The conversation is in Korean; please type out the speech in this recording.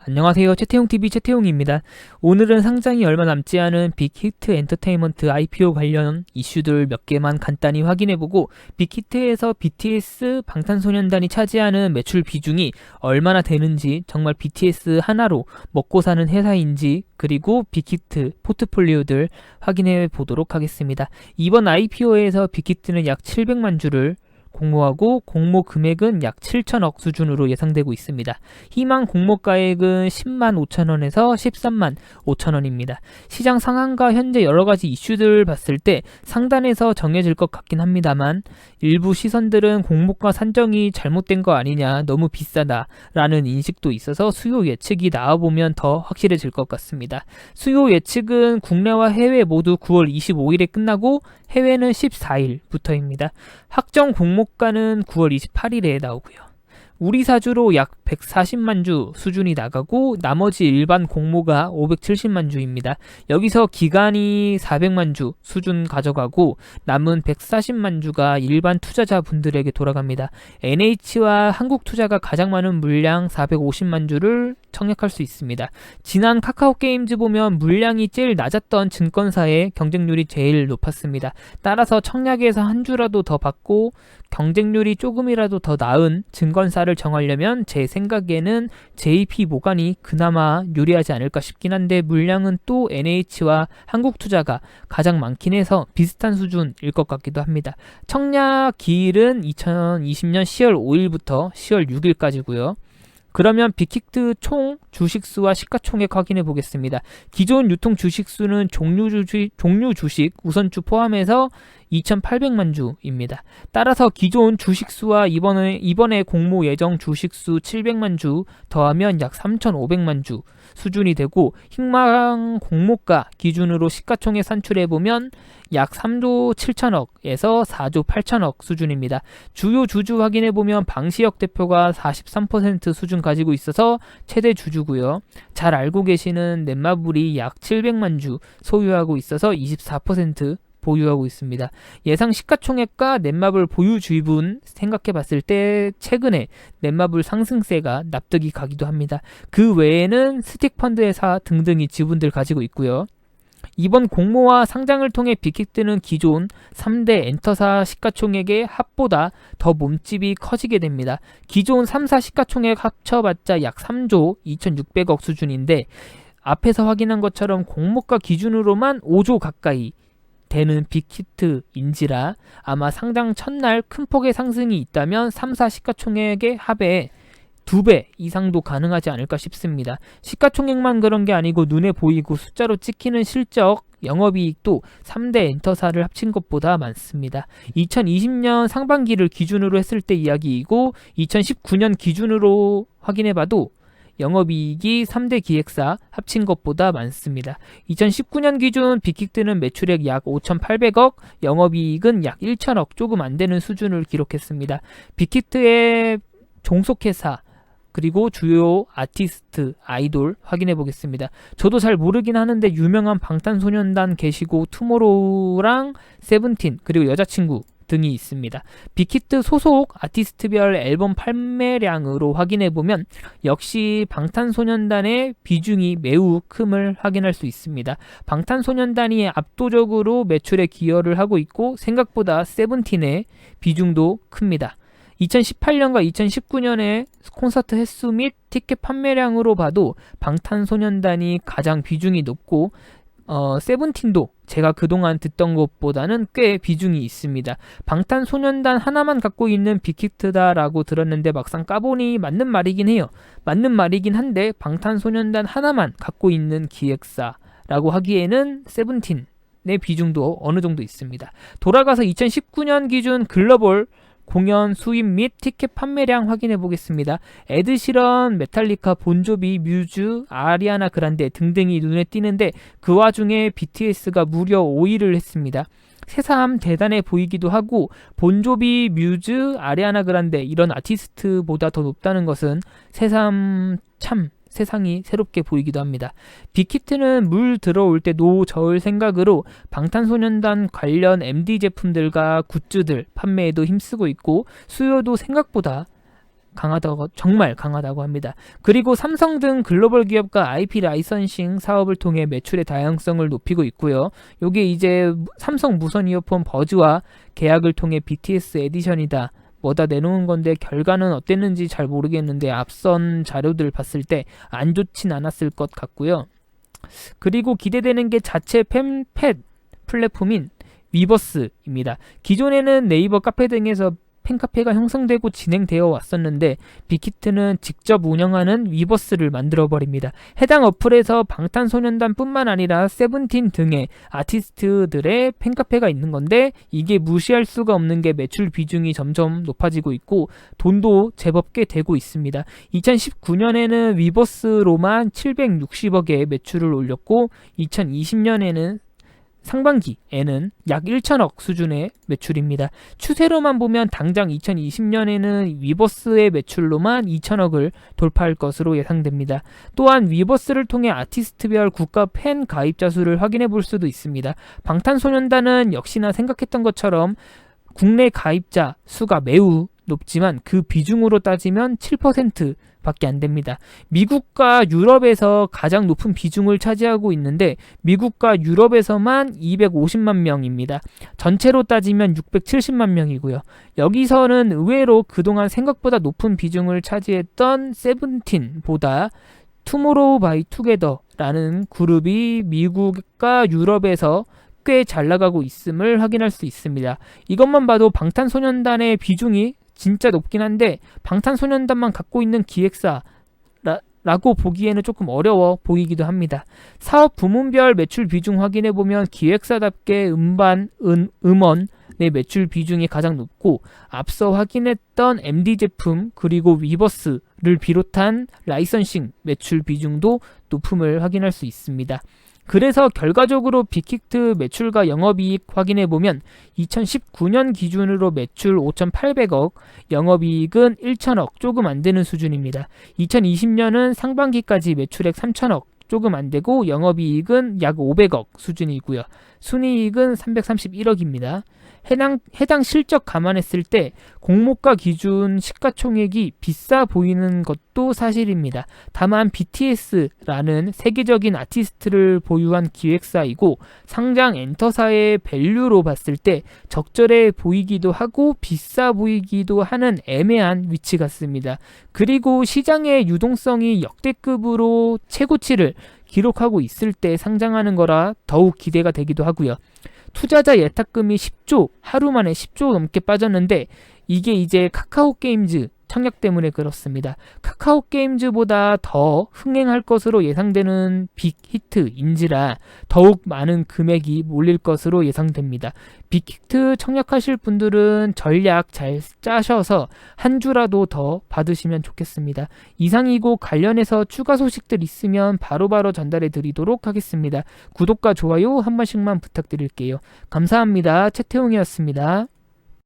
안녕하세요. 최태용TV 최태용입니다. 오늘은 상장이 얼마 남지 않은 빅히트 엔터테인먼트 IPO 관련 이슈들 몇 개만 간단히 확인해보고 빅히트에서 BTS 방탄소년단이 차지하는 매출 비중이 얼마나 되는지, 정말 BTS 하나로 먹고 사는 회사인지, 그리고 빅히트 포트폴리오들 확인해 보도록 하겠습니다. 이번 IPO에서 빅히트는 약 700만 주를 공모하고 공모 금액은 약 7천억 수준으로 예상되고 있습니다. 희망 공모가액은 10만 5천원에서 13만 5천원입니다. 시장 상황과 현재 여러가지 이슈들 봤을 때 상단에서 정해질 것 같긴 합니다만, 일부 시선들은 공모가 산정이 잘못된 거 아니냐, 너무 비싸다 라는 인식도 있어서 수요 예측이 나와보면 더 확실해질 것 같습니다. 수요 예측은 국내와 해외 모두 9월 25일에 끝나고 해외는 14일부터입니다. 확정 공모가는 9월 28일에 나오고요. 우리 사주로 약 140만 주 수준이 나가고 나머지 일반 공모가 570만 주입니다. 여기서 기간이 400만 주 수준 가져가고 남은 140만 주가 일반 투자자분들에게 돌아갑니다. NH와 한국투자가 가장 많은 물량 450만 주를 청약할 수 있습니다. 지난 카카오게임즈 보면 물량이 제일 낮았던 증권사의 경쟁률이 제일 높았습니다. 따라서 청약에서 한 주라도 더 받고 경쟁률이 조금이라도 더 나은 증권사를 정하려면 제 생각에는 JP모간이 그나마 유리하지 않을까 싶긴 한데, 물량은 또 NH와 한국투자가 가장 많긴 해서 비슷한 수준일 것 같기도 합니다. 청약 기일은 2020년 10월 5일부터 10월 6일까지고요. 그러면 빅히트 총 주식수와 시가총액 확인해 보겠습니다. 기존 유통 주식수는 종류 주식 우선주 포함해서 2,800만 주입니다. 따라서 기존 주식수와 이번에 공모 예정 주식수 700만 주 더하면 약 3,500만 주 수준이 되고, 희망 공모가 기준으로 시가총액 산출해보면 약 3조 7천억에서 4조 8천억 수준입니다. 주요 주주 확인해보면 방시혁 대표가 43% 수준 가지고 있어서 최대 주주고요. 잘 알고 계시는 넷마블이 약 700만 주 소유하고 있어서 24% 보유하고 있습니다. 예상 시가총액과 넷마블 보유주의분 생각해봤을 때 최근에 넷마블 상승세가 납득이 가기도 합니다. 그 외에는 스틱펀드 회사 등등이 지분들 가지고 있고요. 이번 공모와 상장을 통해 빅히트는 기존 3대 엔터사 시가총액의 합보다 더 몸집이 커지게 됩니다. 기존 3사 시가총액 합쳐봤자 약 3조 2,600억 수준인데, 앞에서 확인한 것처럼 공모가 기준으로만 5조 가까이 되는 빅히트인지라 아마 상장 첫날 큰 폭의 상승이 있다면 3사 시가총액의 합에 2배 이상도 가능하지 않을까 싶습니다. 시가총액만 그런 게 아니고 눈에 보이고 숫자로 찍히는 실적, 영업이익도 3대 엔터사를 합친 것보다 많습니다. 2020년 상반기를 기준으로 했을 때 이야기이고, 2019년 기준으로 확인해봐도 영업이익이 3대 기획사 합친 것보다 많습니다. 2019년 기준 빅히트는 매출액 약 5,800억, 영업이익은 약 1천억 조금 안 되는 수준을 기록했습니다. 빅히트의 종속회사 그리고 주요 아티스트, 아이돌 확인해 보겠습니다. 저도 잘 모르긴 하는데 유명한 방탄소년단 계시고 투모로우랑 세븐틴 그리고 여자친구 등이 있습니다. 빅히트 소속 아티스트별 앨범 판매량으로 확인해보면 역시 방탄소년단의 비중이 매우 큼을 확인할 수 있습니다. 방탄소년단이 압도적으로 매출에 기여를 하고 있고, 생각보다 세븐틴의 비중도 큽니다. 2018년과 2019년의 콘서트 횟수 및 티켓 판매량으로 봐도 방탄소년단이 가장 비중이 높고, 세븐틴도 제가 그동안 듣던 것보다는 꽤 비중이 있습니다. 방탄소년단 하나만 갖고 있는 빅히트다라고 들었는데 막상 까보니 맞는 말이긴 해요. 맞는 말이긴 한데 방탄소년단 하나만 갖고 있는 기획사라고 하기에는 세븐틴의 비중도 어느 정도 있습니다. 돌아가서 2019년 기준 글로벌 공연 수입 및 티켓 판매량 확인해 보겠습니다. 에드시런, 메탈리카, 본조비, 뮤즈, 아리아나 그란데 등등이 눈에 띄는데, 그 와중에 BTS가 무려 5위를 했습니다. 새삼 대단해 보이기도 하고, 본조비, 뮤즈, 아리아나 그란데 이런 아티스트보다 더 높다는 것은 새삼 참 세상이 새롭게 보이기도 합니다. 빅히트는 물 들어올 때 노 저을 생각으로 방탄소년단 관련 MD 제품들과 굿즈들 판매에도 힘쓰고 있고, 수요도 생각보다 정말 강하다고 합니다. 그리고 삼성 등 글로벌 기업과 IP 라이선싱 사업을 통해 매출의 다양성을 높이고 있고요. 요게 이제 삼성 무선 이어폰 버즈와 계약을 통해 BTS 에디션이다 뭐다 내놓은 건데 결과는 어땠는지 잘 모르겠는데 앞선 자료들 봤을 때 안 좋진 않았을 것 같고요. 그리고 기대되는 게 자체 팬팻 플랫폼인 위버스입니다. 기존에는 네이버 카페 등에서 팬카페가 형성되고 진행되어 왔었는데 빅히트는 직접 운영하는 위버스를 만들어버립니다. 해당 어플에서 방탄소년단 뿐만 아니라 세븐틴 등의 아티스트들의 팬카페가 있는 건데 이게 무시할 수가 없는 게 매출 비중이 점점 높아지고 있고 돈도 제법 꽤 되고 있습니다. 2019년에는 위버스로만 760억의 매출을 올렸고 2020년에는 상반기에는 약 1천억 수준의 매출입니다. 추세로만 보면 당장 2020년에는 위버스의 매출로만 2천억을 돌파할 것으로 예상됩니다. 또한 위버스를 통해 아티스트별 국가 팬 가입자 수를 확인해 볼 수도 있습니다. 방탄소년단은 역시나 생각했던 것처럼 국내 가입자 수가 매우 높지만 그 비중으로 따지면 7% 밖에 안 됩니다. 미국과 유럽에서 가장 높은 비중을 차지하고 있는데 미국과 유럽에서만 250만 명입니다. 전체로 따지면 670만 명이고요. 여기서는 의외로 그동안 생각보다 높은 비중을 차지했던 세븐틴보다 투모로우 바이 투게더라는 그룹이 미국과 유럽에서 꽤 잘 나가고 있음을 확인할 수 있습니다. 이것만 봐도 방탄소년단의 비중이 진짜 높긴 한데 방탄소년단만 갖고 있는 기획사라고 보기에는 조금 어려워 보이기도 합니다. 사업 부문별 매출 비중 확인해보면 기획사답게 음원의 매출 비중이 가장 높고 앞서 확인했던 MD 제품 그리고 위버스를 비롯한 라이선싱 매출 비중도 높음을 확인할 수 있습니다. 그래서 결과적으로 빅히트 매출과 영업이익 확인해보면 2019년 기준으로 매출 5,800억, 영업이익은 1,000억 조금 안 되는 수준입니다. 2020년은 상반기까지 매출액 3,000억 조금 안 되고 영업이익은 약 500억 수준이고요. 순이익은 331억입니다. 해당 실적 감안했을 때 공모가 기준 시가총액이 비싸 보이는 것도 사실입니다. 다만 BTS라는 세계적인 아티스트를 보유한 기획사이고 상장 엔터사의 밸류로 봤을 때 적절해 보이기도 하고 비싸 보이기도 하는 애매한 위치 같습니다. 그리고 시장의 유동성이 역대급으로 최고치를 기록하고 있을 때 상장하는 거라 더욱 기대가 되기도 하고요. 투자자 예탁금이 10조, 하루 만에 10조 넘게 빠졌는데 이게 이제 카카오게임즈 청약 때문에 그렇습니다. 카카오게임즈보다 더 흥행할 것으로 예상되는 빅히트인지라 더욱 많은 금액이 몰릴 것으로 예상됩니다. 빅히트 청약하실 분들은 전략 잘 짜셔서 한 주라도 더 받으시면 좋겠습니다. 이상이고 관련해서 추가 소식들 있으면 바로바로 전달해 드리도록 하겠습니다. 구독과 좋아요 한 번씩만 부탁드릴게요. 감사합니다. 최태웅이었습니다.